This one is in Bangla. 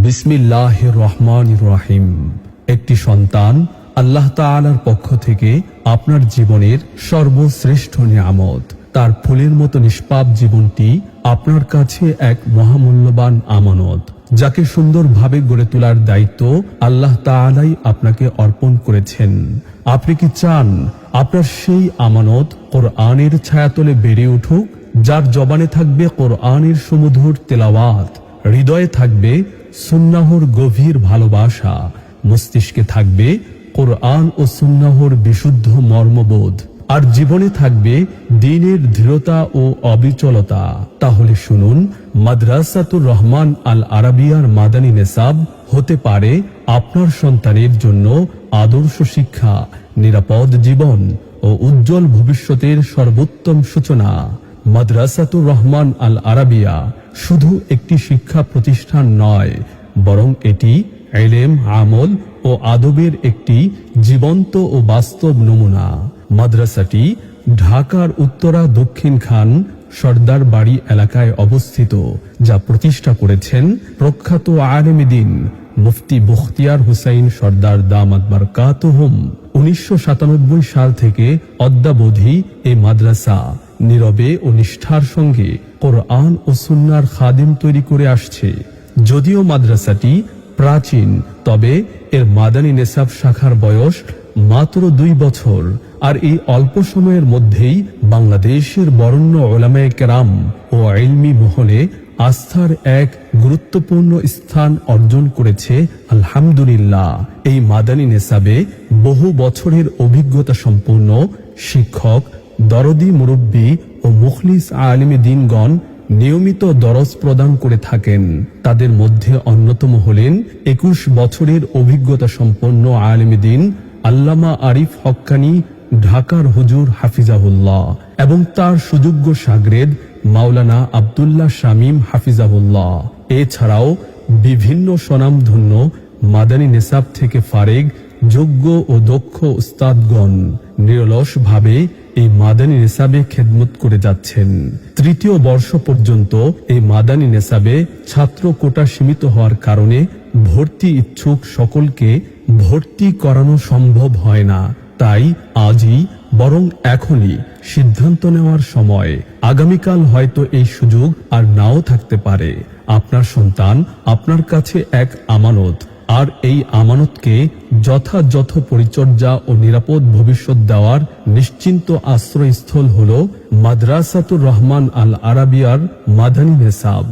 বিসমিল্লাহির রহমানির রহিম। একটি সন্তান আল্লাহ তাআলার পক্ষ থেকে আপনার জীবনের সর্বশ্রেষ্ঠ নিয়ামত। তার ফুলের মতো নিষ্পাপ জীবনটি আপনার কাছে এক মহামূল্যবান আমানত, যাকে সুন্দরভাবে গড়ে তোলার দায়িত্ব আল্লাহ তাআলাই আপনাকে অর্পণ করেছেন। আপনি কি চান আপনার সেই আমানত কোরআনের ছায়াতলে বেড়ে উঠুক, যার জবানে থাকবে কোরআনের সুমধুর তেলাওয়াত, হৃদয়ে থাকবে সুন্নাহর গভীর ভালোবাসা, মস্তিষ্কে থাকবে কোরআন ও সুন্নাহর বিশুদ্ধ মর্মবোধ, আর জীবনে থাকবে দ্বীনের দৃঢ়তা ও অবিচলতা? তাহলে শুনুন, মাদ্রাসাতুর রহমান আল আরাবিয়ার মাদানী নেসাব হতে পারে আপনার সন্তানের জন্য আদর্শ শিক্ষা, নিরাপদ জীবন ও উজ্জ্বল ভবিষ্যতের সর্বোত্তম সূচনা। মাদ্রাসাতুর রহমান আল আরাবিয়া শুধু একটি শিক্ষা প্রতিষ্ঠান নয়, বরং এটি ইলম, আমল ও আদবের একটি জীবন্ত ও বাস্তব নমুনা। মাদ্রাসাটি ঢাকার উত্তরা দক্ষিণ খান সর্দার বাড়ি এলাকায় অবস্থিত, যা প্রতিষ্ঠা করেছেন প্রখ্যাত আলেমে দ্বীন মুফতি বখতিয়ার হুসাইন সর্দার দামাত বারকাতুহুম। 1997 সাল থেকে অদ্যাবধি এই মাদ্রাসা নীরবে ও নিষ্ঠার সঙ্গে কোরআন ও সুন্নাহর খাদিম তৈরি করে আসছে। যদিও মাদ্রাসাটি প্রাচীন, তবে এর মাদানী নেসাব শাখার বয়স মাত্র 2 বছর, আর এই অল্প সময়ের মধ্যেই বাংলাদেশের বরেণ্য উলামায়ে কেরাম ও ইলমি মহলে আস্থার এক গুরুত্বপূর্ণ স্থান অর্জন করেছে। আলহামদুলিল্লাহ, এই মাদানী নেসাবে বহু বছরের অভিজ্ঞতা সম্পন্ন শিক্ষক, দরদি মুরব্বী ও মুখলিস আলেমে দ্বীনগণ নিয়মিত দরস প্রদান করে থাকেন। তাদের মধ্যে অন্যতম হলেন 21 বছরের অভিজ্ঞতা সম্পন্ন আলেমে দ্বীন আল্লামা আরিফ হক্কানি, ঢাকার হুজুর হাফিজাহুল্লাহ, এবং তার সুযোগ্য শাগরেদ মাওলানা আব্দুল্লাহ শামীম হাফিজাহুল্লাহ। এছাড়াও বিভিন্ন স্বনামধন্য মাদানী নেসাব থেকে ফারেগ, যোগ্য ও দক্ষ উস্তাদগণ নিরলসভাবে এই মাদানী নেসাবে খেদমত করে যাচ্ছেন। 3য় বর্ষ পর্যন্ত এই মাদানী নেসাবে ছাত্র কোটা সীমিত হওয়ার কারণে ভর্তি ইচ্ছুক সকলকে ভর্তি করানো সম্ভব হয় না। তাই আজই, বরং এখনই সিদ্ধান্ত নেওয়ার সময়। আগামীকাল হয়তো এই সুযোগ আর নাও থাকতে পারে। আপনার সন্তান আপনার কাছে এক আমানত, আর এই আমানতকে যথাযথ পরিচর্যা ও নিরাপদ ভবিষ্যৎ দেওয়ার নিশ্চিন্ত আশ্রয়স্থল হল মাদ্রাসাতুর রহমান আল আরাবিয়ার মাদানী নেসাব।